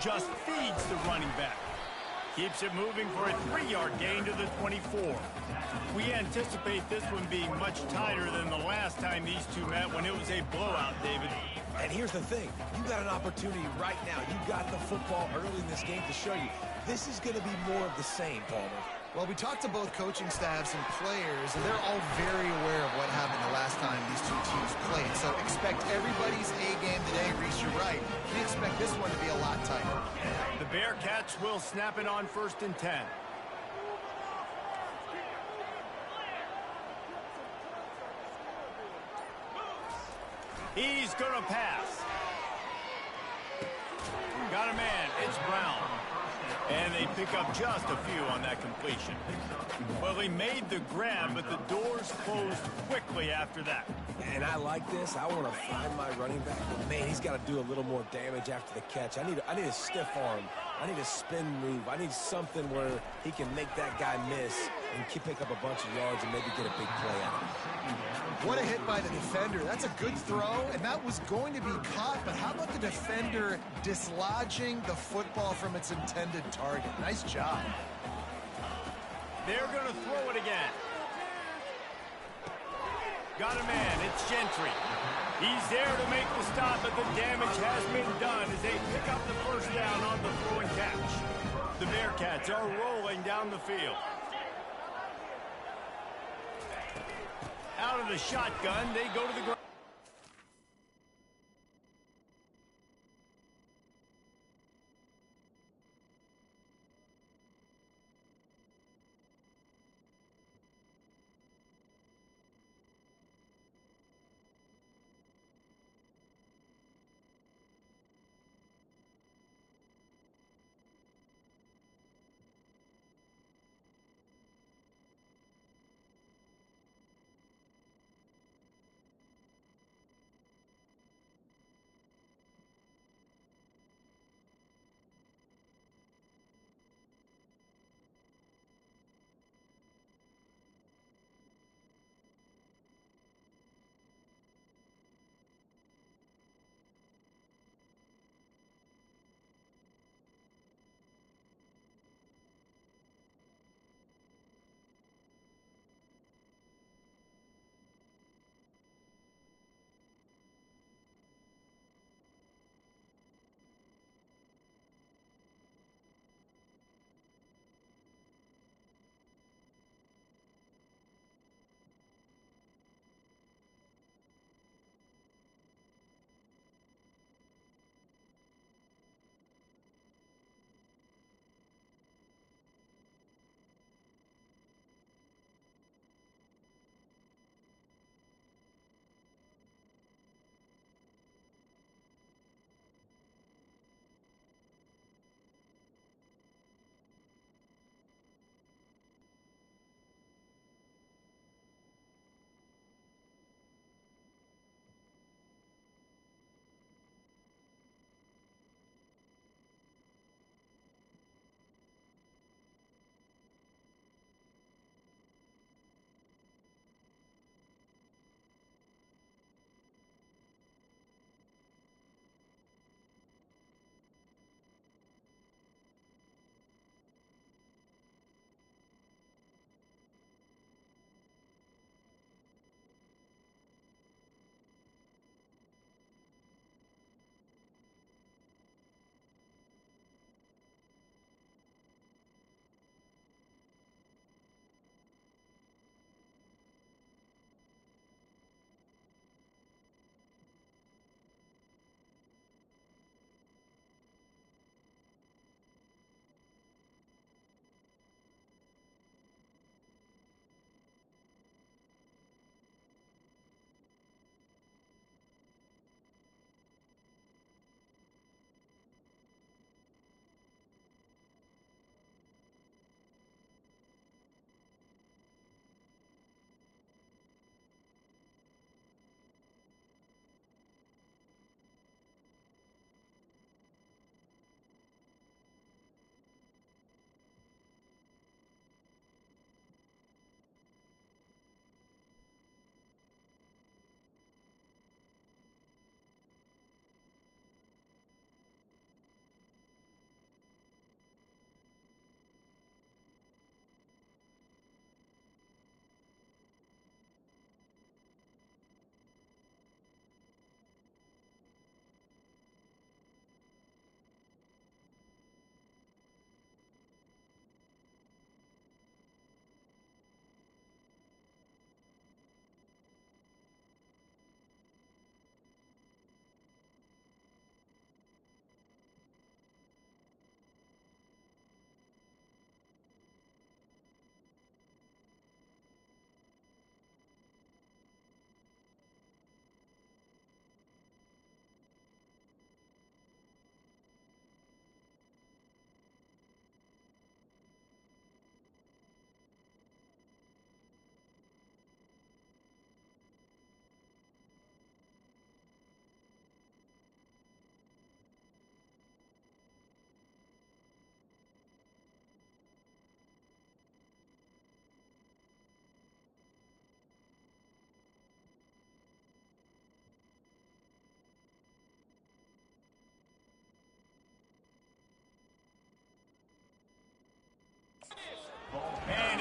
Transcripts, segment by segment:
just feeds the running back. Keeps it moving for a 3-yard gain to the 24. We anticipate this one being much tighter than the last time these two met when it was a blowout, David. And here's the thing. You got an opportunity right now. You got the football early in this game to show you. This is going to be more of the same, Palmer. Well, we talked to both coaching staffs and players, and they're all very aware of what happened the last time these two teams played. So expect everybody's A-game today. Reese, you're right. We expect this one to be a lot tighter. The Bearcats will snap it on 1st and 10. He's going to pass. Got a man. It's Brown. And they pick up just a few on that completion. Well, he made the grab, but the doors closed quickly after that. And I like this. I want to find my running back, but man, he's got to do a little more damage after the catch. I need a stiff arm. I need a spin move. I need something where he can make that guy miss and pick up a bunch of yards and maybe get a big play out of it. What a hit by the defender. That's a good throw, and that was going to be caught, but how about the defender dislodging the football from its intended target? Nice job. They're going to throw it again. Got a man. It's Gentry. He's there to make the stop, but the damage has been done as they pick up the first down on the throw and catch. The Bearcats are rolling down the field. Out of the shotgun, they go to the ground.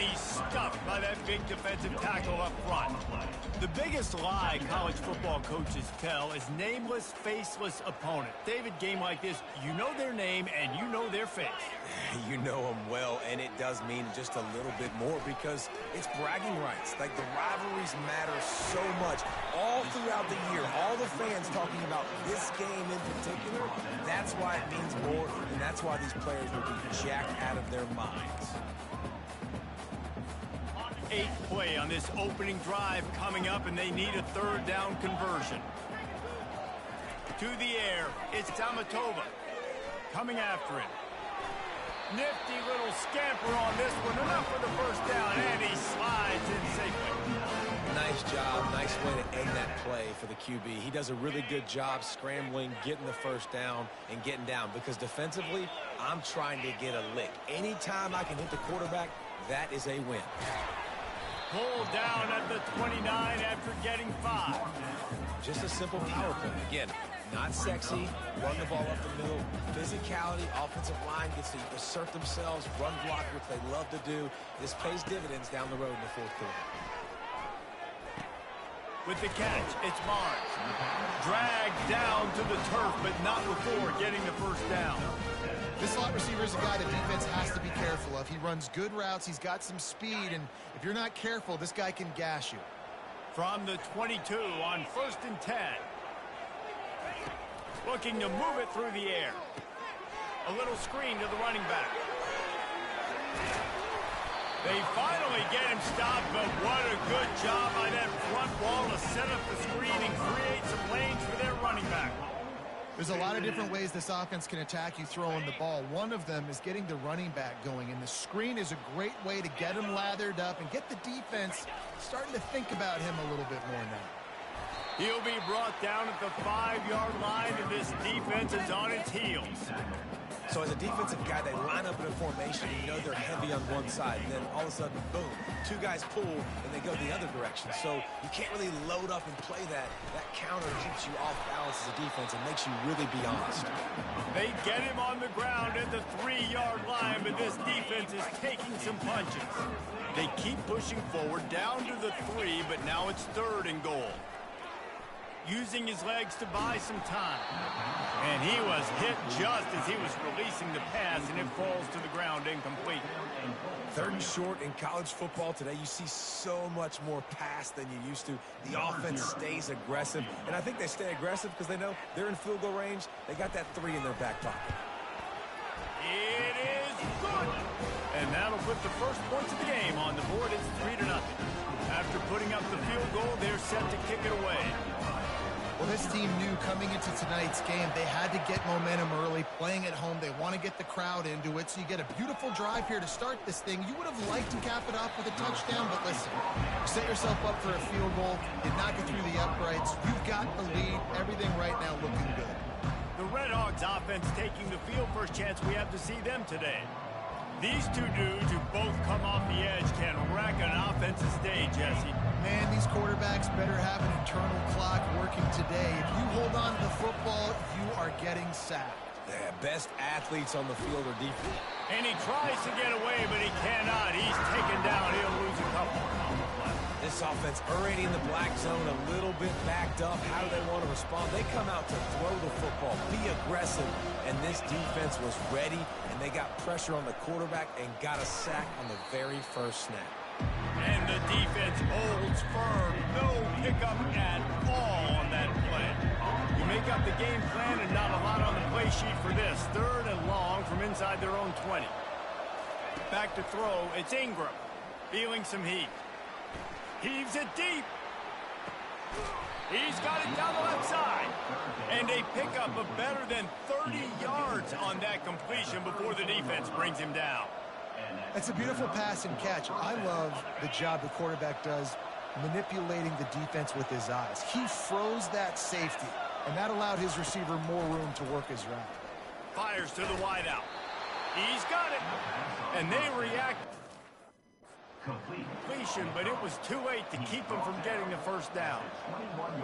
he's stuffed by that big defensive tackle up front. The biggest lie college football coaches tell is nameless, faceless opponent. David, game like this, you know their name and you know their face. You know them well, and it does mean just a little bit more because it's bragging rights. Like, the rivalries matter so much all throughout the year. All the fans talking about this game in particular, that's why it means more, and that's why these players will be jacked out of their minds. 8th play on this opening drive coming up, and they need a 3rd down conversion. To the air, it's Tamatova coming after him. Nifty little scamper on this one, enough for the 1st down, and he slides in safely. Nice job, nice way to end that play for the QB. He does a really good job scrambling, getting the 1st down, and getting down, because defensively, I'm trying to get a lick. Anytime I can hit the quarterback, that is a win. Pulled down at the 29 after getting 5. Just a simple power play. Again, not sexy, run the ball up the middle, physicality, offensive line gets to assert themselves, run block, which they love to do. This pays dividends down the road in the 4th quarter. With the catch, it's Barnes. Dragged down to the turf, but not before getting the 1st down. This slot receiver is a guy the defense has to be careful of. He runs good routes, he's got some speed, and if you're not careful, this guy can gash you. From the 22 on 1st and 10. Looking to move it through the air. A little screen to the running back. They finally get him stopped, but what a good job by that front wall to set up the screen and create some lanes for their running back. There's a lot of different ways this offense can attack you throwing the ball. One of them is getting the running back going, and the screen is a great way to get him lathered up and get the defense starting to think about him a little bit more now. He'll be brought down at the 5-yard line, and this defense is on its heels. So as a defensive guy, they line up in a formation. You know they're heavy on one side. And then all of a sudden, boom, 2 guys pull, and they go the other direction. So you can't really load up and play that. That counter keeps you off balance as a defense and makes you really be honest. They get him on the ground at the 3-yard line, but this defense is taking some punches. They keep pushing forward down to the 3, but now it's 3rd and goal. Using his legs to buy some time. And he was hit just as he was releasing the pass, and it falls to the ground incomplete. 3rd and short in college football today. You see so much more pass than you used to. The offense stays aggressive, and I think they stay aggressive because they know they're in field goal range. They got that 3 in their back pocket. It is good. And that'll put the first points of the game on the board. It's 3-0. After putting up the field goal, they're set to kick it away. Well, this team knew coming into tonight's game they had to get momentum early, playing at home. They want to get the crowd into it, so you get a beautiful drive here to start this thing. You would have liked to cap it off with a touchdown, but listen, you set yourself up for a field goal, you knock it through the uprights, you've got the lead, everything right now looking good. The Red Hawks offense taking the field. First chance we have to see them today. These 2 dudes who both come off the edge can wreck an offensive day, Jesse. Man, these quarterbacks better have an internal clock working today. If you hold on to the football, you are getting sacked. Yeah, best athletes on the field are defense. And he tries to get away, but he cannot. He's taken down. He'll lose a couple. This offense already in the black zone, a little bit backed up. How do they want to respond? They come out to throw the football, be aggressive, and this defense was ready, and they got pressure on the quarterback and got a sack on the very first snap. And the defense holds firm. No pickup at all on that play. You make up the game plan and not a lot on the play sheet for this. 3rd and long from inside their own 20. Back to throw. It's Ingram. Feeling some heat. Heaves it deep. He's got it down the left side. And a pickup of better than 30 yards on that completion before the defense brings him down. It's a beautiful pass and catch. I love the job the quarterback does manipulating the defense with his eyes. He froze that safety, and that allowed his receiver more room to work his route. Fires to the wideout. He's got it. And they react. Completion, but it was too late to keep him from getting the 1st down.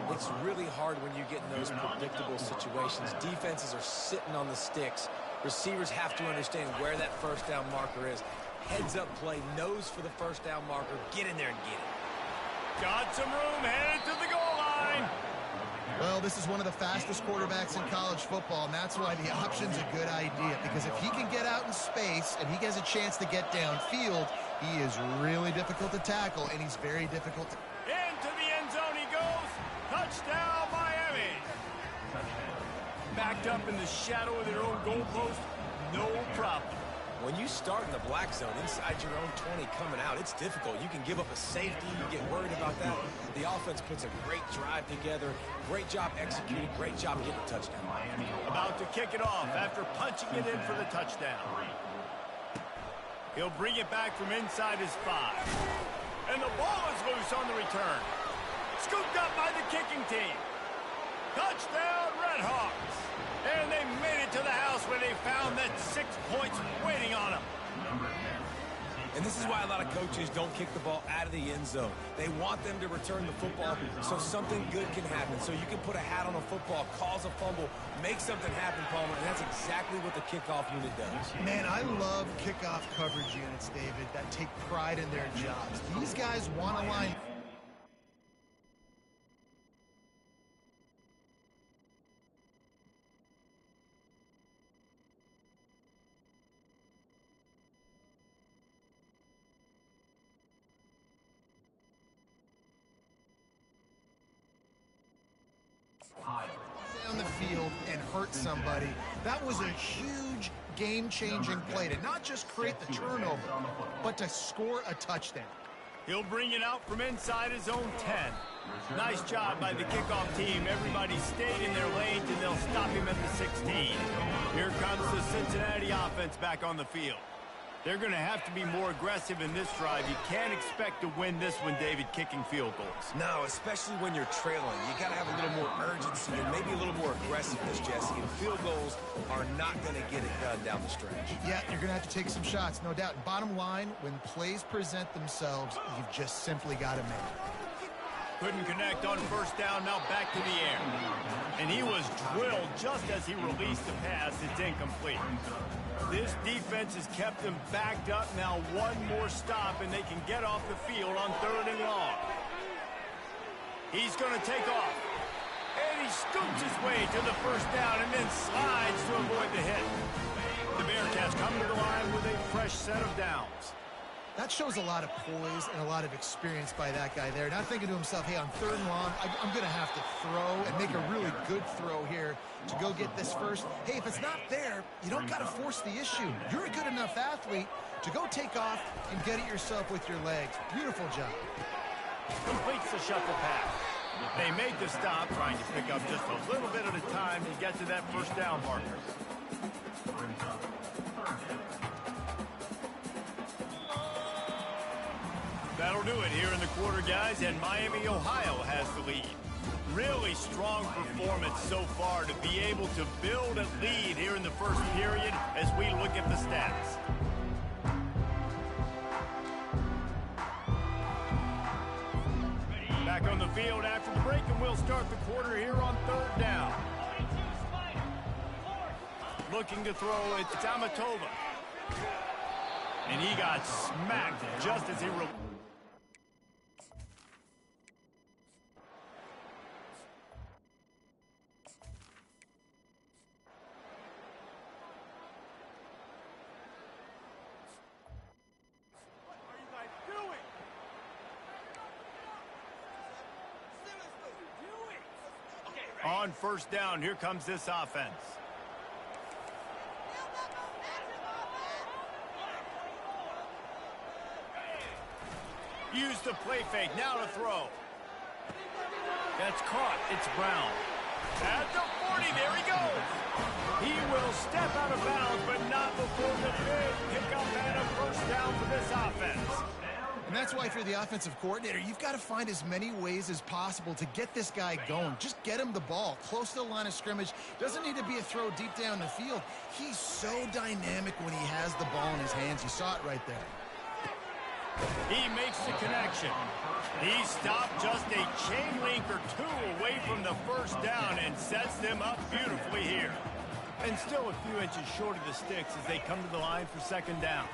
It's really hard when you get in those predictable situations. Defenses are sitting on the sticks. Receivers have to understand where that 1st down marker is. Heads-up play, nose for the first down marker. Get in there and get it. Got some room, headed to the goal line. Well, this is one of the fastest quarterbacks in college football, and that's why the option's a good idea. Because if he can get out in space and he has a chance to get downfield, he is really difficult to tackle, and he's very difficult to... Into the end zone he goes. Touchdown, Miami. Backed up in the shadow of their own goalpost, no problem. When you start in the black zone inside your own 20 coming out, it's difficult. You can give up a safety. You get worried about that. The offense puts a great drive together. Great job executing. Great job getting a touchdown. About to kick it off after punching it in for the touchdown. He'll bring it back from inside his 5. And the ball is loose on the return. Scooped up by the kicking team. Touchdown, Redhawks. And they made it to the house where they found that 6 points waiting on them. And this is why a lot of coaches don't kick the ball out of the end zone. They want them to return the football so something good can happen. So you can put a hat on a football, cause a fumble, make something happen, Palmer, and that's exactly what the kickoff unit does. Man, I love kickoff coverage units, David, that take pride in their jobs. These guys want to line... down the field and hurt somebody. That was a huge game-changing play to not just create the turnover, but to score a touchdown. He'll bring it out from inside his own 10. Nice job by the kickoff team. Everybody stayed in their lanes, and they'll stop him at the 16. Here comes the Cincinnati offense back on the field. They're going to have to be more aggressive in this drive. You can't expect to win this one, David, kicking field goals. No, especially when you're trailing. You got to have a little more urgency and maybe a little more aggressiveness, Jesse. And field goals are not going to get it done down the stretch. Yeah, you're going to have to take some shots, no doubt. Bottom line, when plays present themselves, you've just simply got to make it. Couldn't connect on first down, now back to the air. And he was drilled just as he released the pass. It's incomplete. This defense has kept them backed up. Now one more stop, and they can get off the field on 3rd and long. He's going to take off. And he scoots his way to the first down and then slides to avoid the hit. The Bearcats come to the line with a fresh set of downs. That shows a lot of poise and a lot of experience by that guy there. Not thinking to himself, hey, on 3rd and long, I'm going to have to throw and make a really good throw here to go get this first. Hey, if it's not there, you don't got to force the issue. You're a good enough athlete to go take off and get it yourself with your legs. Beautiful job. Completes the shuffle pass. They made the stop, trying to pick up just a little bit at a time to get to that first down marker. That'll do it here in the quarter, guys, and Miami, Ohio has the lead. Really strong performance so far to be able to build a lead here in the first period as we look at the stats. Back on the field after the break, and we'll start the quarter here on 3rd down. Looking to throw, it's Tamatova. And he got smacked just as he... On first down, here comes this offense. Use the play fake, now to throw. That's caught, it's Brown. At the 40, there he goes. He will step out of bounds, but not before the big pickup and a first down for this offense. And that's why if you're the offensive coordinator, you've got to find as many ways as possible to get this guy going. Just get him the ball close to the line of scrimmage. Doesn't need to be a throw deep down the field. He's so dynamic when he has the ball in his hands. You saw it right there. He makes the connection. He stopped just a chain link or two away from the first down and sets them up beautifully here. And still a few inches short of the sticks as they come to the line for 2nd down.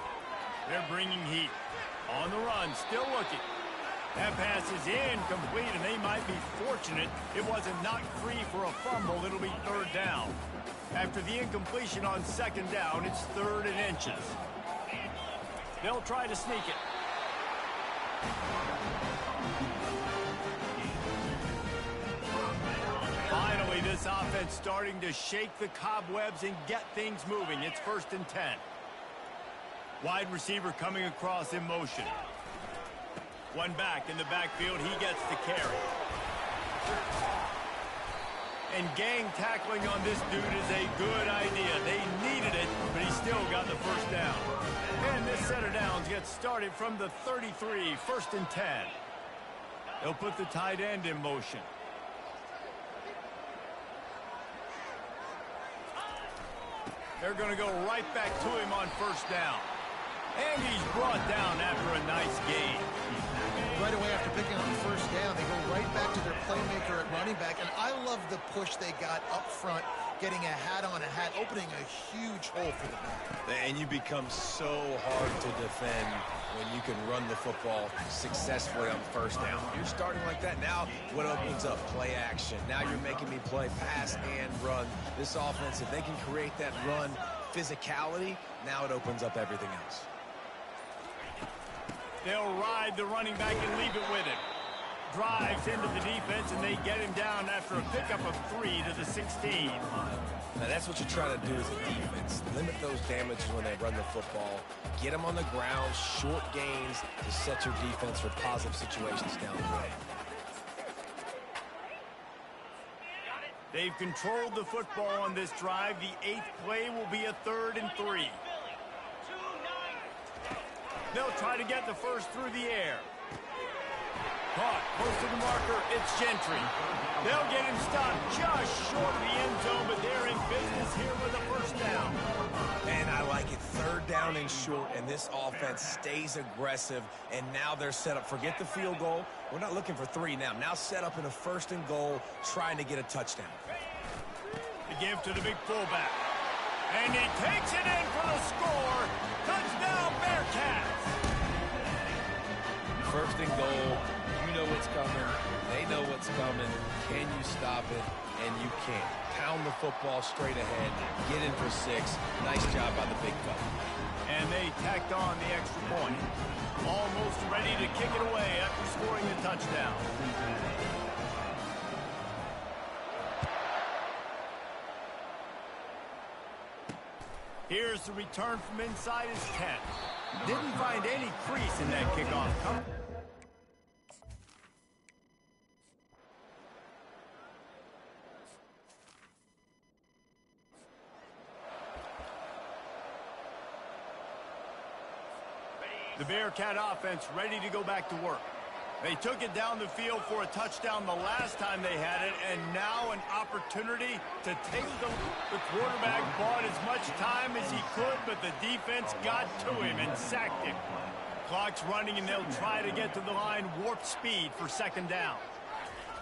They're bringing heat. On the run, still looking. That pass is incomplete, and they might be fortunate it wasn't knocked free for a fumble. It'll be third down. After the incompletion on second down, it's 3rd and inches. They'll try to sneak it. Finally, this offense starting to shake the cobwebs and get things moving. It's 1st and 10. Wide receiver coming across in motion. One back in the backfield. He gets the carry. And gang tackling on this dude is a good idea. They needed it, but he still got the first down. And this set of downs gets started from the 33, 1st and 10. They'll put the tight end in motion. They're going to go right back to him on 1st down. And he's brought down after a nice gain. Right away after picking up the 1st down, they go right back to their playmaker at running back. And I love the push they got up front, getting a hat on a hat, opening a huge hole for the back. And you become so hard to defend when you can run the football successfully on 1st down. You're starting like that. Now what opens up? Play action. Now you're making me play pass and run. This offense, if they can create that run physicality, now it opens up everything else. They'll ride the running back and leave it with him. Drives into the defense, and they get him down after a pickup of 3 to the 16. Now that's what you're trying to do as a defense. Limit those damages when they run the football. Get them on the ground, short gains to set your defense for positive situations down the road. They've controlled the football on this drive. The 8th play will be a 3rd and 3. They'll try to get the first through the air. Caught, close to the marker, it's Gentry. They'll get him stopped just short of the end zone, but they're in business here with a 1st down. And I like it. 3rd down and short, and this offense stays aggressive, and now they're set up. Forget the field goal. We're not looking for 3 now. Now set up in a 1st and goal, trying to get a touchdown. The give to the big fullback. And he takes it in for the score. Touchdown, Bearcats. 1st and goal. You know what's coming. They know what's coming. Can you stop it? And you can't. Pound the football straight ahead. Get in for 6. Nice job by the big fella. And they tacked on the extra point. Almost ready to kick it away after scoring a touchdown. Here's the return from inside his 10. Didn't find any crease in that kickoff. The Bearcat offense ready to go back to work. They took it down the field for a touchdown the last time they had it, and now an opportunity to take the quarterback bought as much time as he could, but the defense got to him and sacked him. Clock's running, and they'll try to get to the line warp speed for 2nd down.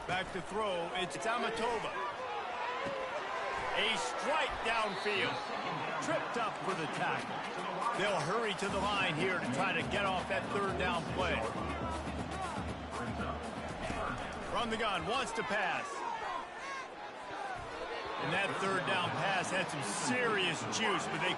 Back to throw, it's Amatova. A strike downfield. Tripped up for the tackle. They'll hurry to the line here to try to get off that 3rd down play. From the gun, wants to pass. And that 3rd down pass had some serious juice, but they...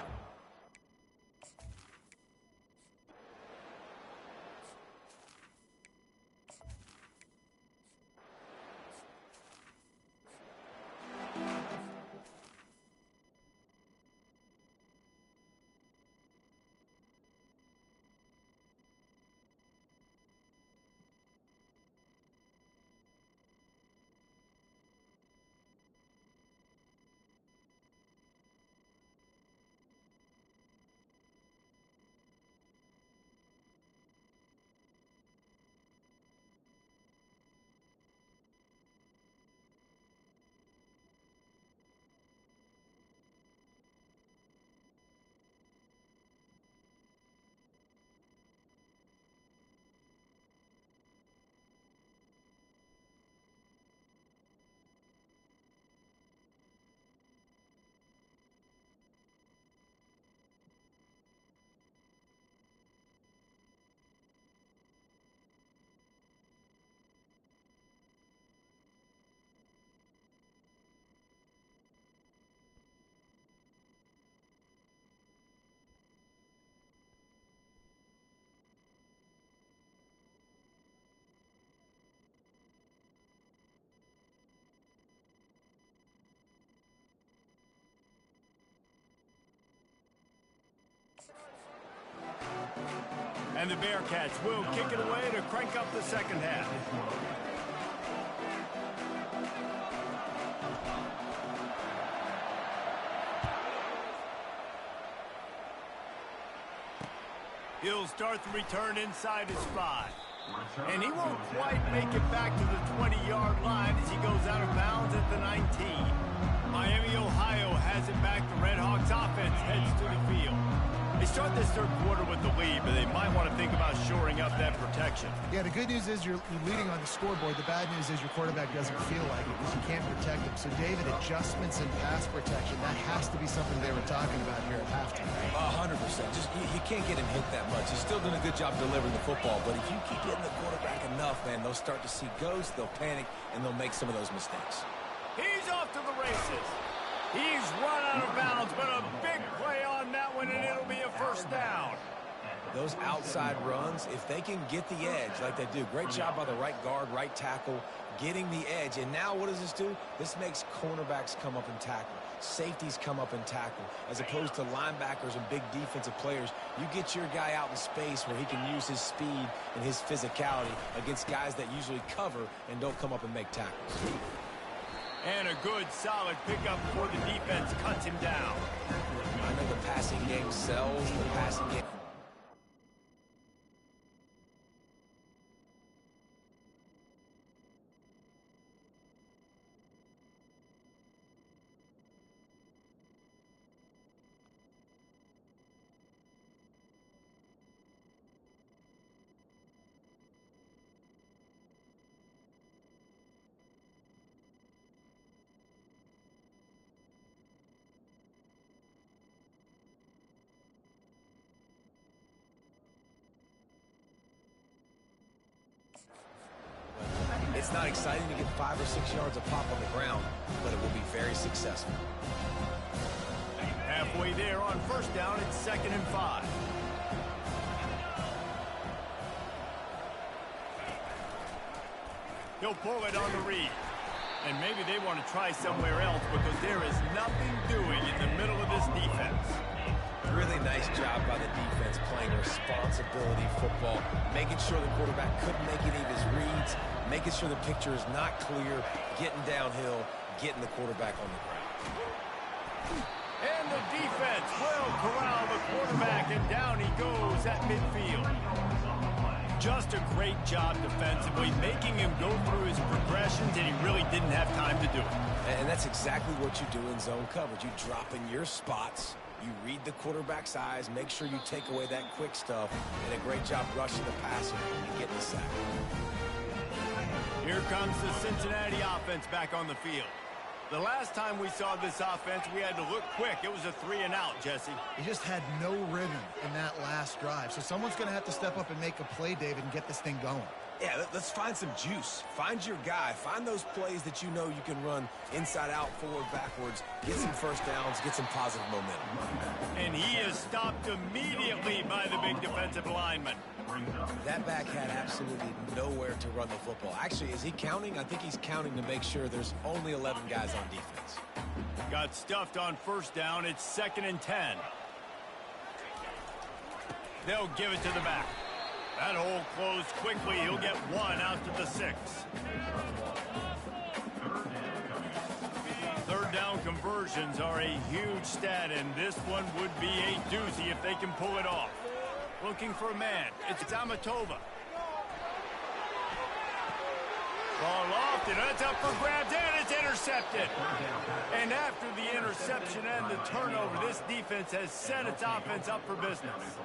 And the Bearcats will kick it away to crank up the second half. He'll start the return inside his 5. And he won't quite make it back to the 20-yard line as he goes out of bounds at the 19. Miami, Ohio has it back. The Red Hawks offense heads to the field. They start this third quarter with the lead, but they might want to think about shoring up that protection. Yeah, the good news is you're leading on the scoreboard. The bad news is your quarterback doesn't feel like it because you can't protect him. So, David, adjustments in pass protection, that has to be something they were talking about here at halftime. 100%. Just you can't get him hit that much. He's still doing a good job delivering the football, but if you keep hitting the quarterback enough, man, they'll start to see ghosts, they'll panic, and they'll make some of those mistakes. He's off to the races. He's run out of bounds, but a big play on that one, and it'll be a first down. Those outside runs, if they can get the edge like they do, great job by the right guard, right tackle, getting the edge. And now what does this do? This makes cornerbacks come up and tackle. Safeties come up and tackle. As opposed to linebackers and big defensive players, you get your guy out in space where he can use his speed and his physicality against guys that usually cover and don't come up and make tackles. And a good, solid pickup before the defense cuts him down. I know the passing game sells, the passing game... It's not exciting to get 5 or 6 yards of pop on the ground, but it will be very successful. Halfway there on first down, it's 2nd and 5. He'll pull it on the read. And maybe they want to try somewhere else because there is nothing doing in the middle of this defense. Really nice job by the defense playing responsibility football, making sure the quarterback couldn't make any of his reads, making sure the picture is not clear, getting downhill, getting the quarterback on the ground. And the defense will corral the quarterback, and down he goes at midfield. Just a great job defensively, making him go through his progressions, and he really didn't have time to do it. And that's exactly what you do in zone coverage. You drop in your spots, you read the quarterback's eyes, make sure you take away that quick stuff, and a great job rushing the passer and getting the sack. Here comes the Cincinnati offense back on the field. The last time we saw this offense, we had to look quick. It was a 3-and-out, Jesse. He just had no rhythm in that last drive. So someone's going to have to step up and make a play, David, and get this thing going. Yeah, let's find some juice. Find your guy. Find those plays that you know you can run inside out, forward, backwards, get some first downs, get some positive momentum. And he is stopped immediately by the big defensive lineman. That back had absolutely nowhere to run the football. Actually, is he counting? I think he's counting to make sure there's only 11 guys on defense. Got stuffed on first down. It's 2nd and 10. They'll give it to the back. That hole closed quickly. He'll get one out to the 6. Third down conversions are a huge stat, and this one would be a doozy if they can pull it off. Looking for a man. It's Amatova. Ball off, and that's up for grabs, and it's intercepted. And after the interception and the turnover, this defense has set its offense up for business.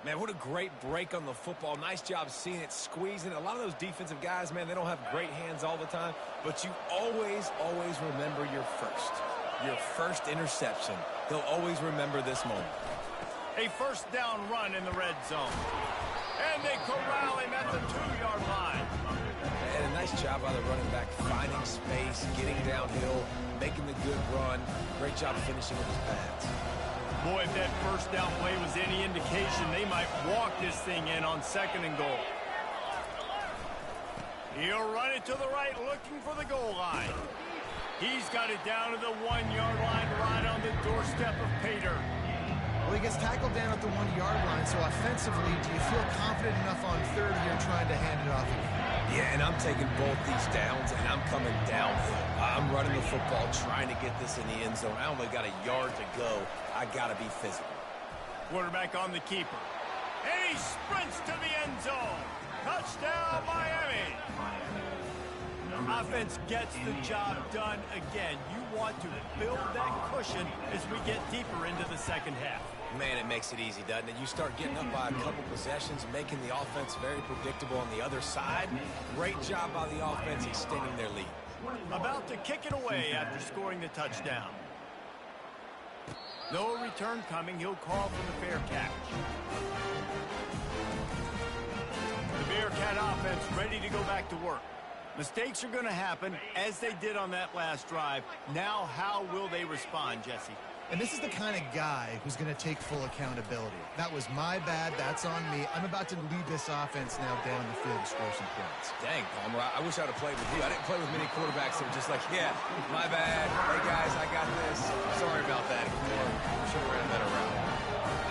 Man, what a great break on the football. Nice job seeing it, squeezing. A lot of those defensive guys, man, they don't have great hands all the time, but you always remember your first interception. They'll always remember this moment. A first down run in the red zone. And they corral him at the 2-yard line. And a nice job by the running back, finding space, getting downhill, making the good run. Great job finishing with his pads. Boy, if that first down play was any indication, they might walk this thing in on 2nd and goal. He'll run it to the right, looking for the goal line. He's got it down to the 1-yard line, right on the doorstep of Pater. Well, he gets tackled down at the 1-yard line, so offensively, do you feel confident enough on third here trying to hand it off again? Yeah, and I'm taking both these downs, and I'm coming downhill. I'm running the football, trying to get this in the end zone. I only got a yard to go. I got to be physical. Quarterback on the keeper. And he sprints to the end zone. Touchdown, Miami. Offense gets the job done again. You want to build that cushion as we get deeper into the second half. Man, it makes it easy, doesn't it? You start getting up by a couple possessions, making the offense very predictable on the other side. Great job by the offense extending their lead. About to kick it away after scoring the touchdown. No return coming. He'll call for the fair catch. The Bearcat offense ready to go back to work. Mistakes are going to happen, as they did on that last drive. Now, how will they respond, Jesse? And this is the kind of guy who's going to take full accountability. That was my bad. That's on me. I'm about to lead this offense now down the field to score some points. Dang, Palmer, I wish I'd have played with you. I didn't play with many quarterbacks that were just like, yeah, my bad. Hey, guys, I got this. Sorry about that. I should have ran that around.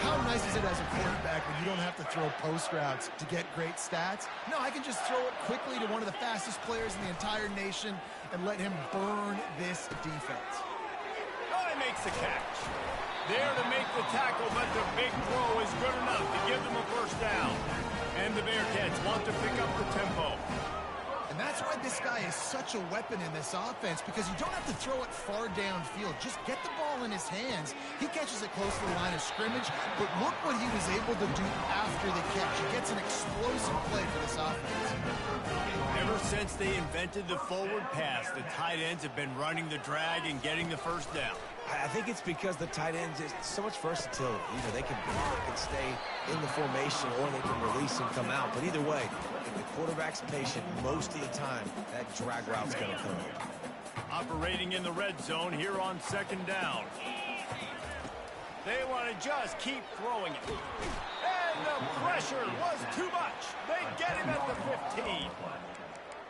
How nice is it as a quarterback when you don't have to throw post routes to get great stats? No, I can just throw it quickly to one of the fastest players in the entire nation and let him burn this defense. Makes the catch. There to make the tackle, but the big throw is good enough to give them a first down. And the Bearcats want to pick up the tempo. And that's why this guy is such a weapon in this offense, because you don't have to throw it far downfield. Just get the ball in his hands. He catches it close to the line of scrimmage, but look what he was able to do after the catch. He gets an explosive play for this offense. Ever since they invented the forward pass, the tight ends have been running the drag and getting the first down. I think it's because the tight ends is so much versatility. You know, they can block and stay in the formation, or they can release and come out. But either way, if the quarterback's patient, most of the time, that drag route's going to come in. Operating in the red zone here on second down. They want to just keep throwing it. And the pressure was too much. They get him at the 15.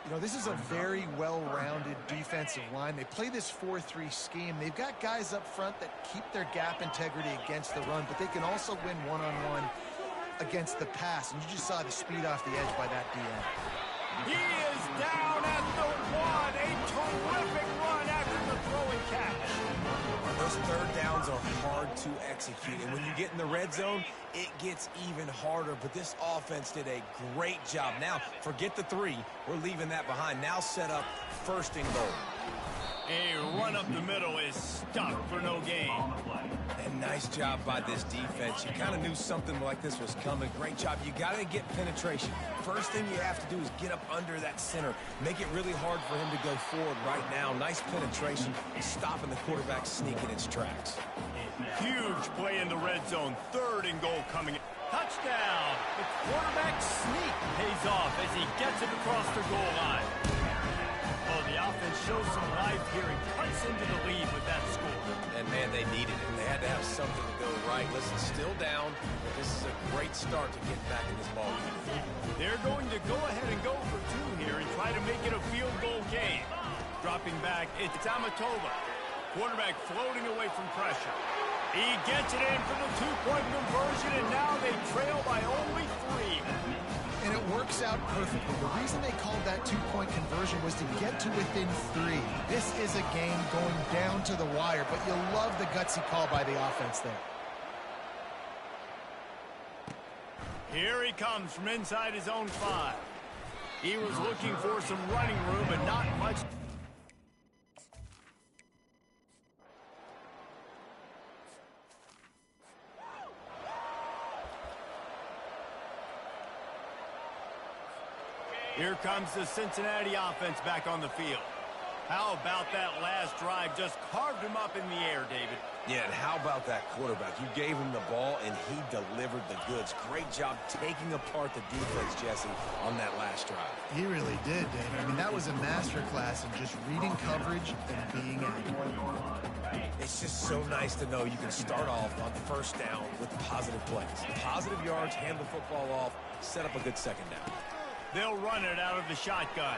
You know, this is a very well-rounded defensive line. They play this 4-3 scheme. They've got guys up front that keep their gap integrity against the run, but they can also win one-on-one against the pass. And you just saw the speed off the edge by that DN. He is down at the 1. A terrific run after the throw and catch. Those third downs are hard to execute. And when you get in the red zone, it gets even harder. But this offense did a great job. Now, forget the 3. We're leaving that behind. Now set up first and goal. A run up the middle is stuck for no gain. And nice job by this defense. You kind of knew something like this was coming. Great job. You got to get penetration. First thing you have to do is get up under that center. Make it really hard for him to go forward right now. Nice penetration, stopping the quarterback sneaking its tracks. Huge play in the red zone. Third and goal coming. Touchdown! The quarterback sneak pays off as he gets it across the goal line. Oh, the offense shows some life here and cuts into the lead with that score. And, man, they needed it. They had to have something to go right. Listen, still down, but this is a great start to get back in this ball game. They're going to go ahead and go for 2 here and try to make it a field goal game. Dropping back, it's Amatova. Quarterback floating away from pressure. He gets it in for the 2-point conversion, and now they trail by only 3. And it works out perfectly. The reason they called that 2-point conversion was to get to within 3. This is a game going down to the wire, but you'll love the gutsy call by the offense there. Here he comes from inside his own 5. He was looking for some running room, but not much. Here comes the Cincinnati offense back on the field. How about that last drive? Just carved him up in the air, David. Yeah, and how about that quarterback? You gave him the ball, and he delivered the goods. Great job taking apart the defense, Jesse, on that last drive. He really did, David. I mean, that was a masterclass in just reading coverage and being accurate. It's just so nice to know you can start off on first down with positive plays. Positive yards, hand the football off, set up a good second down. They'll run it out of the shotgun.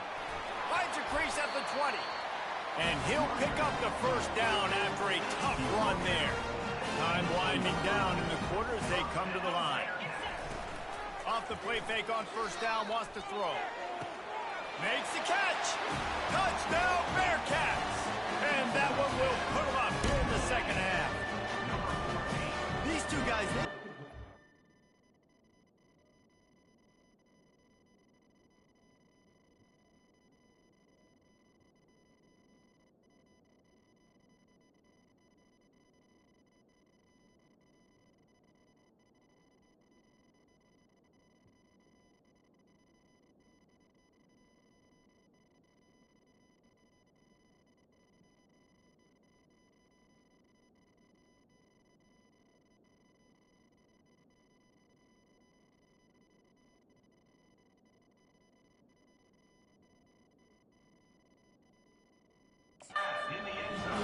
Finds a crease at the 20. And he'll pick up the first down after a tough run there. Time winding down in the quarter as they come to the line. Off the play fake on first down, wants to throw. Makes the catch. Touchdown, Bearcats. And that one will put them up here in the second half. These two guys...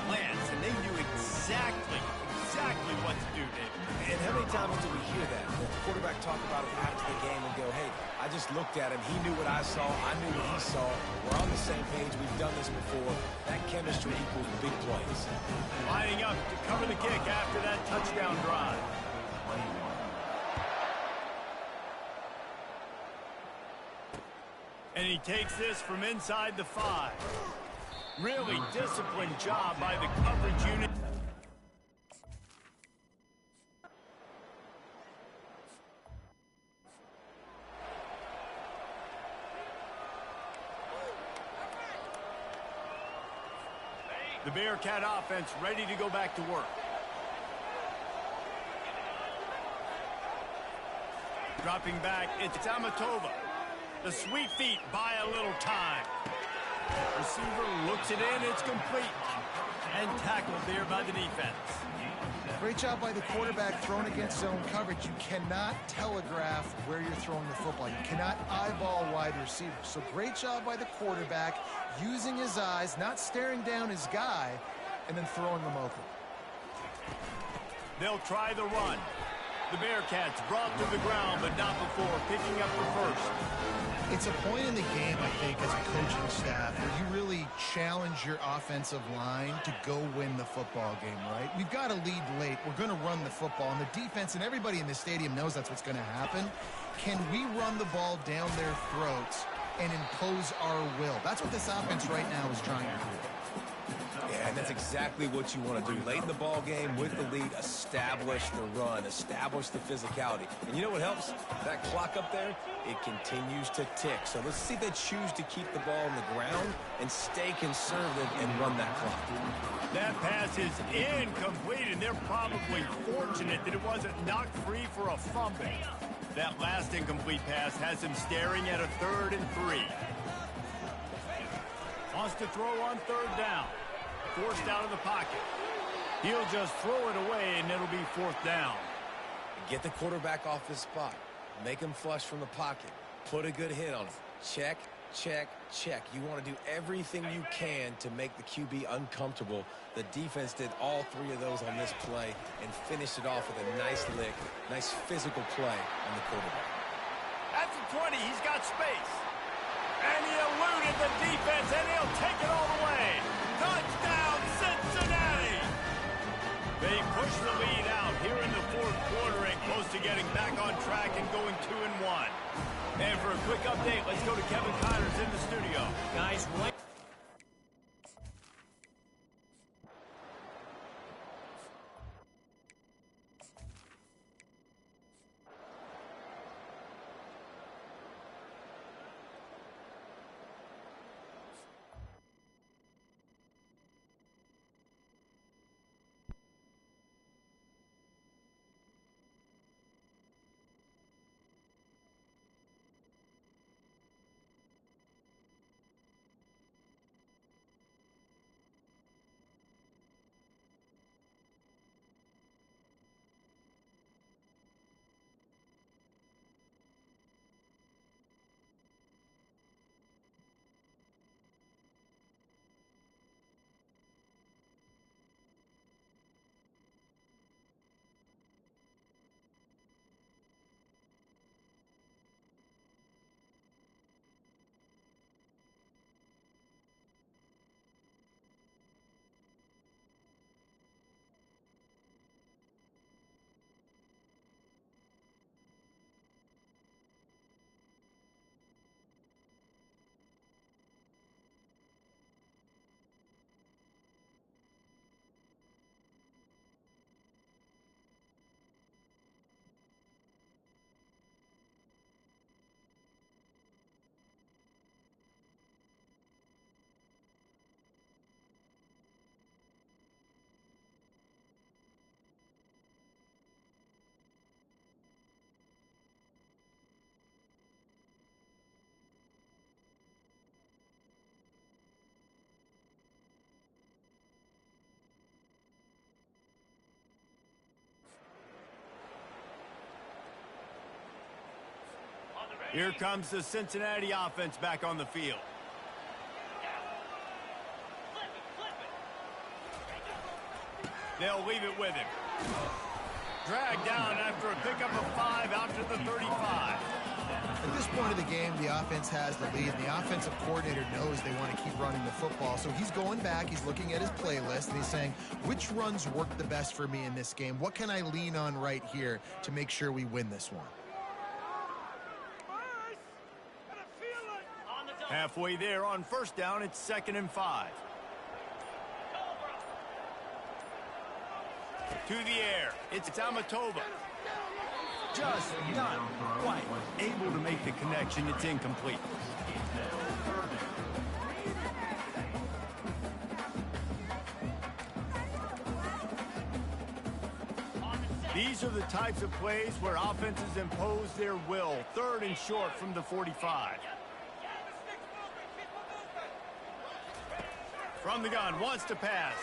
Lance, and they knew exactly what to do, David. And how many times do we hear that? The quarterback talk about it after the game and go, hey, I just looked at him. He knew what I saw. I knew what he saw. We're on the same page. We've done this before. That chemistry equals big plays. Lining up to cover the kick after that touchdown drive. And he takes this from inside the 5. Really disciplined job by the coverage unit. The Bearcat offense ready to go back to work. Dropping back, it's Amatova. The sweet feet buy a little time. Receiver looks it in, it's complete. And tackled there by the defense. Great job by the quarterback throwing against zone coverage. You cannot telegraph where you're throwing the football. You cannot eyeball wide receivers. So great job by the quarterback using his eyes, not staring down his guy, and then throwing them open. They'll try the run. The Bearcats brought to the ground, but not before picking up the first. It's a point in the game, I think, as a coaching staff, where you really challenge your offensive line to go win the football game, right? We've got to lead late. We're going to run the football. And the defense and everybody in the stadium knows that's what's going to happen. Can we run the ball down their throats and impose our will? That's what this offense right now is trying to do. Yeah, and that's exactly what you want to do. Late in the ball game with the lead, establish the run, establish the physicality. And you know what helps? That clock up there, it continues to tick. So let's see if they choose to keep the ball on the ground and stay conservative and run that clock. That pass is incomplete, and they're probably fortunate that it wasn't knocked free for a fumble. That last incomplete pass has him staring at a 3rd and 3. Wants to throw on 3rd down. Forced out of the pocket. He'll just throw it away, and it'll be 4th down. Get the quarterback off his spot. Make him flush from the pocket. Put a good hit on him. Check, check, check. You want to do everything you can to make the QB uncomfortable. The defense did all 3 of those on this play and finished it off with a nice lick, nice physical play on the quarterback. At the 20, he's got space. And he eluded the defense, and he'll take it all the way. Touchdown, Cincinnati! They push the lead out here in the 4th quarter and close to getting back on track and going 2-1. And for a quick update, let's go to Kevin Connors in the studio. Guys, right. Here comes the Cincinnati offense back on the field. They'll leave it with him. Dragged down after a pickup of 5 out to the 35. At this point of the game, the offense has the lead. The offensive coordinator knows they want to keep running the football. So he's going back, he's looking at his playlist, and he's saying, which runs work the best for me in this game? What can I lean on right here to make sure we win this one? Halfway there on first down, it's 2nd and 5. To the air, it's Tamatova. Just not quite able to make the connection. It's incomplete. These are the types of plays where offenses impose their will. 3rd and short from the 45. From the gun, wants to pass.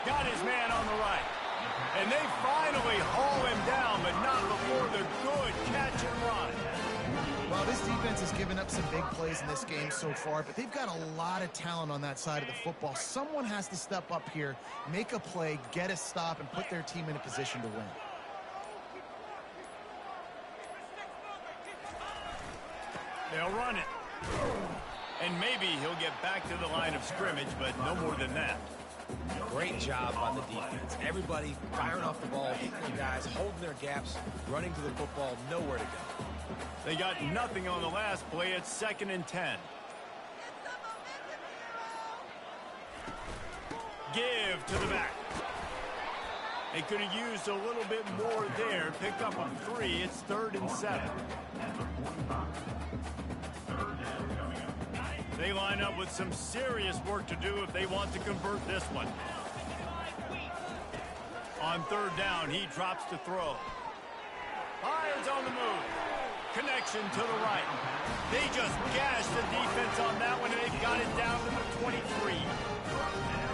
Got his man on the right. And they finally haul him down, but not before the good catch and run. Well, this defense has given up some big plays in this game so far, but they've got a lot of talent on that side of the football. Someone has to step up here, make a play, get a stop, and put their team in a position to win. They'll run it. And maybe he'll get back to the line of scrimmage, but no more than that. Great job on the defense. Everybody firing off the ball, hitting their guys, holding their gaps, running to the football, nowhere to go. They got nothing on the last play. It's 2nd and 10. Give to the back. They could have used a little bit more there. Pick up a 3. It's 3rd and 7. They line up with some serious work to do if they want to convert this one. On 3rd down, he drops to throw. Fires on the move. Connection to the right. They just gashed the defense on that one, and they've got it down to the 23.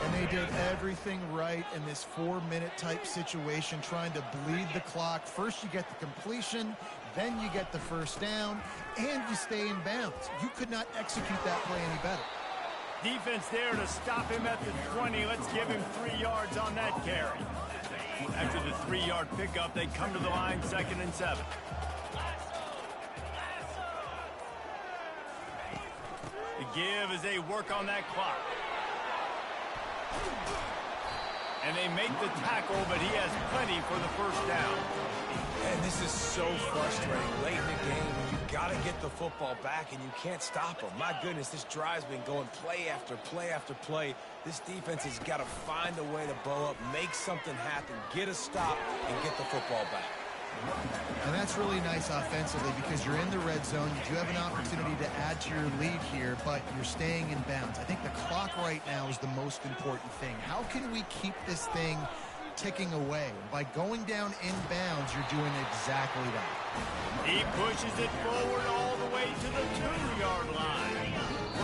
And they did everything right in this 4-minute type situation, trying to bleed the clock. First you get the completion, then you get the first down, and you stay in bounds. You could not execute that play any better. Defense there to stop him at the 20. Let's give him 3 yards on that carry. After the 3-yard pickup, they come to the line, 2nd and 7. The give as they work on that clock. And they make the tackle, but he has plenty for the first down. And this is so frustrating. Late in the game, you got to get the football back, and you can't stop them. My goodness, this drive's been going play after play after play. This defense has got to find a way to bow up, make something happen, get a stop, and get the football back. And that's really nice offensively because you're in the red zone. You do have an opportunity to add to your lead here, but you're staying in bounds. I think the clock right now is the most important thing. How can we keep this thing ticking away? By going down in bounds, you're doing exactly that. He pushes it forward all the way to the 2-yard line.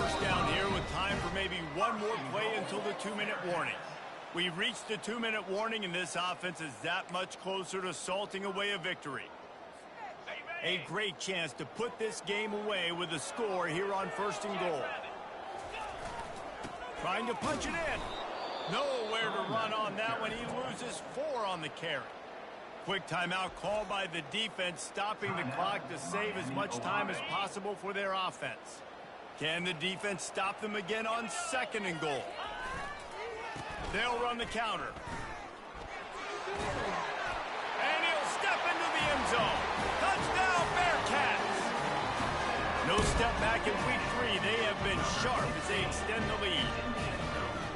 First down here with time for maybe one more play until the 2-minute warning. We've reached the 2-minute warning, and this offense is that much closer to salting away a victory. A great chance to put this game away with a score here on 1st and goal. Trying to punch it in. Nowhere to run on that one. He loses 4 on the carry. Quick timeout called by the defense, stopping the clock to save as much time as possible for their offense. Can the defense stop them again on 2nd and goal? They'll run the counter. And he'll step into the end zone. Touchdown, Bearcats! No step back in week 3. They have been sharp as they extend the lead.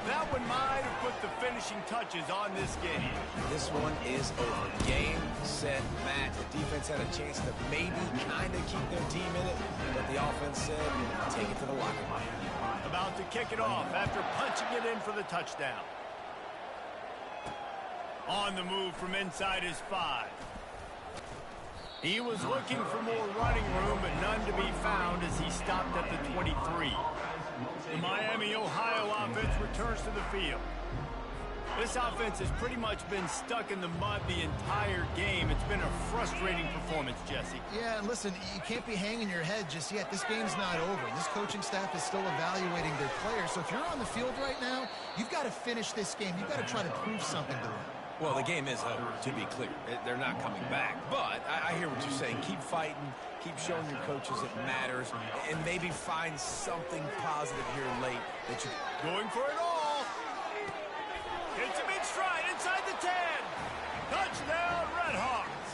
That one might have put the finishing touches on this game. This one is over. Game, set, match. The defense had a chance to maybe kind of keep their team in it, but the offense said, take it to the locker room. About to kick it off after punching it in for the touchdown. On the move from inside his 5. He was looking for more running room, but none to be found as he stopped at the 23. The Miami, Ohio offense returns to the field. This offense has pretty much been stuck in the mud the entire game. It's been a frustrating performance, Jesse. Yeah, and listen, you can't be hanging your head just yet. This game's not over. This coaching staff is still evaluating their players. So if you're on the field right now, you've got to finish this game. You've got to try to prove something to them. Well, the game is over, to be clear. They're not coming back. But I hear what you're saying. Keep fighting. Keep showing your coaches it matters. And maybe find something positive here late that you... Going for it all. Gets him in stride inside the 10. Touchdown, Red Hawks.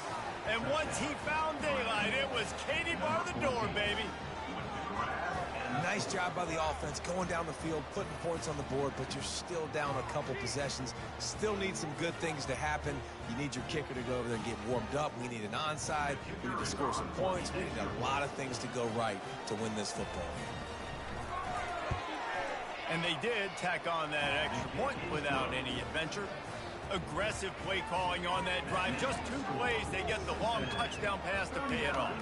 And once he found daylight, it was Katie bar the door, baby. Nice job by the offense going down the field, putting points on the board, but you're still down a couple possessions. Still need some good things to happen. You need your kicker to go over there and get warmed up. We need an onside. We need to score some points. We need a lot of things to go right to win this football game. And they did tack on that extra point without any adventure. Aggressive play calling on that drive. Just 2 plays, they get the long touchdown pass to pay it off.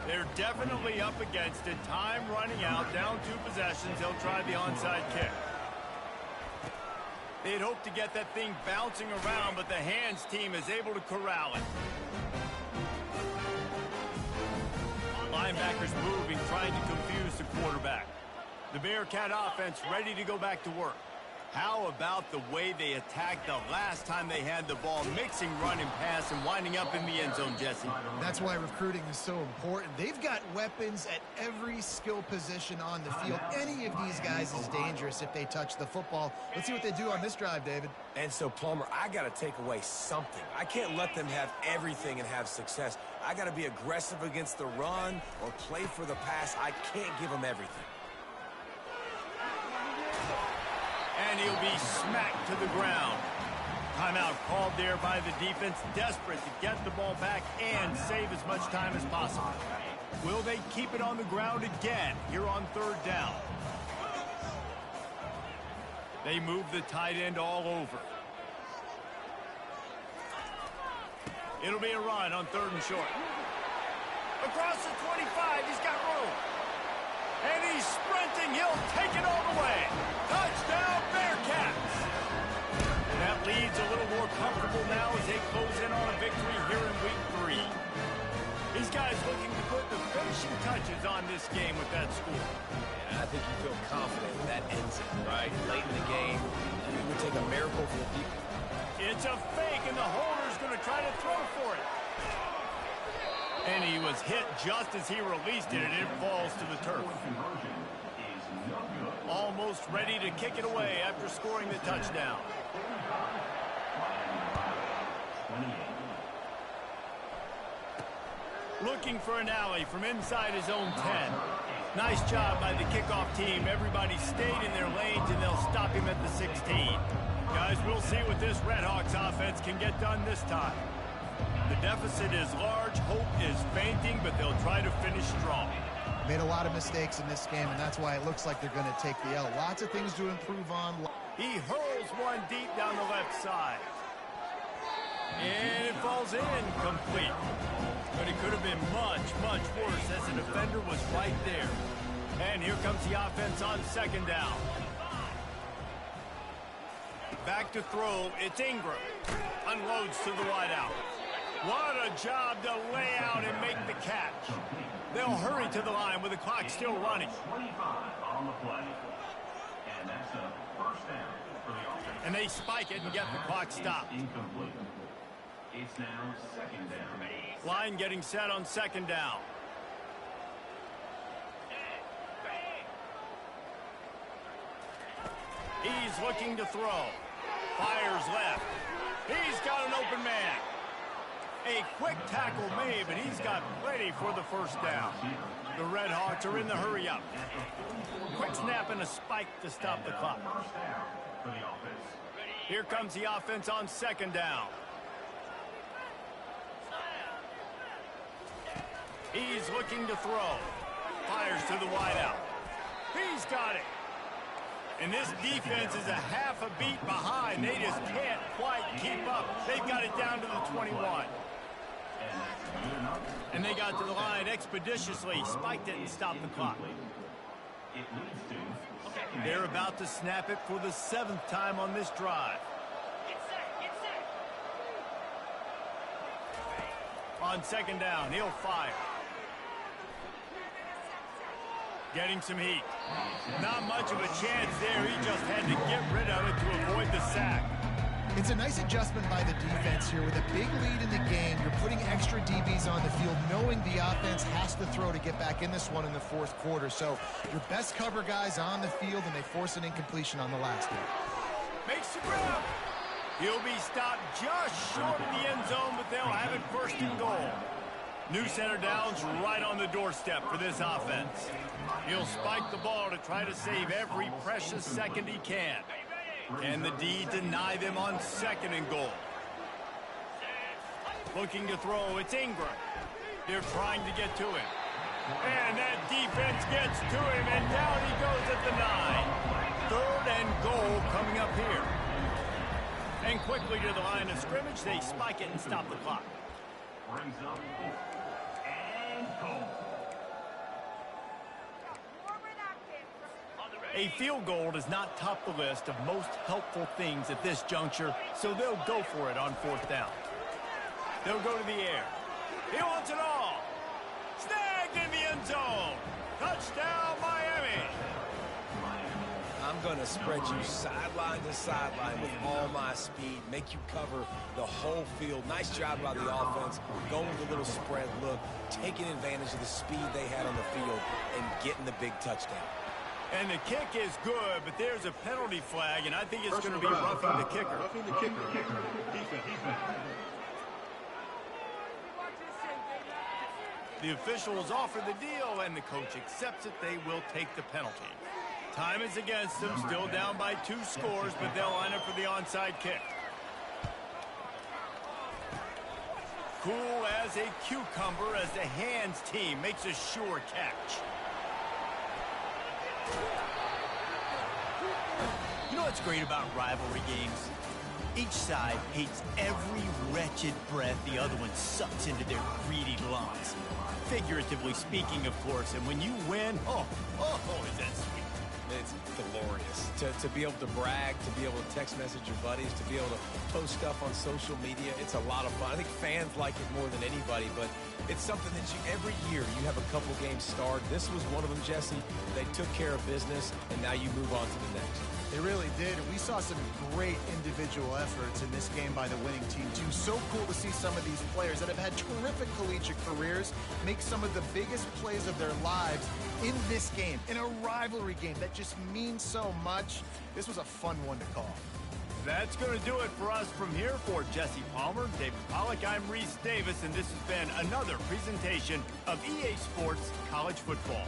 They're definitely up against it. Time running out, down 2 possessions. They'll try the onside kick. They'd hoped to get that thing bouncing around, but the hands team is able to corral it. Linebackers moving, trying to confuse the quarterback. The Bearcat offense ready to go back to work. How about the way they attacked the last time they had the ball, mixing run and pass and winding up in the end zone, Jesse? That's why recruiting is so important. They've got weapons at every skill position on the field. Any of these guys is dangerous if they touch the football. Let's see what they do on this drive, David. And so, Plummer, I got to take away something. I can't let them have everything and have success. I got to be aggressive against the run or play for the pass. I can't give them everything. And he'll be smacked to the ground. Timeout called there by the defense, desperate to get the ball back and save as much time as possible. Will they keep it on the ground again here on 3rd down? They move the tight end all over. It'll be a run on 3rd and short. Across the 25, he's got room. And he's sprinting. He'll take it all the way. Touchdown, Bearcats. That lead's a little more comfortable now as they close in on a victory here in week 3. These guys looking to put the finishing touches on this game with that score. Yeah, I think you feel confident when that ends it, right? Late in the game, it would take a miracle for the people. It's a fake, and the holder's going to try to throw for it. And he was hit just as he released it, and it falls to the turf. Almost ready to kick it away after scoring the touchdown. Looking for an alley from inside his own 10. Nice job by the kickoff team. Everybody stayed in their lanes, and they'll stop him at the 16. Guys, we'll see what this Red Hawks offense can get done this time. The deficit is large, hope is fainting, but they'll try to finish strong. Made a lot of mistakes in this game, and that's why it looks like they're going to take the L. Lots of things to improve on. He hurls one deep down the left side. And it falls in complete. But it could have been much, much worse as the defender was right there. And here comes the offense on 2nd down. Back to throw, it's Ingram. Unloads to the wideout. What a job to lay out and make the catch. They'll hurry to the line with the clock still running. 25 on the play. And that's a 1st down for the offense. And they spike it and get the clock stopped. Incomplete. It's now 2nd down. Line getting set on 2nd down. He's looking to throw. Fires left. He's got an open man. A quick tackle made, but he's got plenty for the 1st down. The Red Hawks are in the hurry up. Quick snap and a spike to stop the clock. Here comes the offense on 2nd down. He's looking to throw. Fires to the wideout. He's got it. And this defense is a half a beat behind. They just can't quite keep up. They've got it down to the 21. And they got to the line expeditiously, spiked it and stopped the clock. It leads to second. They're about to snap it for the 7th time on this drive. On 2nd down, he'll fire. Getting some heat. Not much of a chance there. He just had to get rid of it to avoid the sack. It's a nice adjustment by the defense here. With a big lead in the game, you're putting extra DBs on the field, knowing the offense has to throw to get back in this one in the 4th quarter. So your best cover guys on the field, and they force an incompletion on the last one. Makes the grab. He'll be stopped just short of the end zone, but they'll have it 1st and goal. New center down's right on the doorstep for this offense. He'll spike the ball to try to save every precious second he can. Can the D deny them on 2nd and goal? Looking to throw, it's Ingram. They're trying to get to him. And that defense gets to him, and down he goes at the 9. 3rd and goal coming up here. And quickly to the line of scrimmage, they spike it and stop the clock. Brings up and goal. A field goal does not top the list of most helpful things at this juncture, so they'll go for it on 4th down. They'll go to the air. He wants it all. Snagged in the end zone. Touchdown, Miami. I'm going to spread you sideline to sideline with all my speed, make you cover the whole field. Nice job by the offense, going with a little spread look, taking advantage of the speed they had on the field, and getting the big touchdown. And the kick is good, but there's a penalty flag, and I think it's going to be roughing the kicker. Roughing the kicker. Defense. The officials offer the deal, and the coach accepts it. They will take the penalty. Time is against them, still down by 2 scores, but they'll line up for the onside kick. Cool as a cucumber as the hands team makes a sure catch. You know what's great about rivalry games? Each side hates every wretched breath the other one sucks into their greedy lungs. Figuratively speaking, of course, and when you win, oh, is that sweet. It's glorious to be able to brag, to be able to text message your buddies, to be able to post stuff on social media. It's a lot of fun. I think fans like it more than anybody, but it's something that every year you have a couple games start. This was one of them, Jesse. They took care of business, and now you move on to the next. They really did. We saw some great individual efforts in this game by the winning team, too. So cool to see some of these players that have had terrific collegiate careers make some of the biggest plays of their lives in this game, in a rivalry game that just means so much. This was a fun one to call. That's going to do it for us from here. For Jesse Palmer, David Pollack, I'm Reese Davis, and this has been another presentation of EA Sports College Football.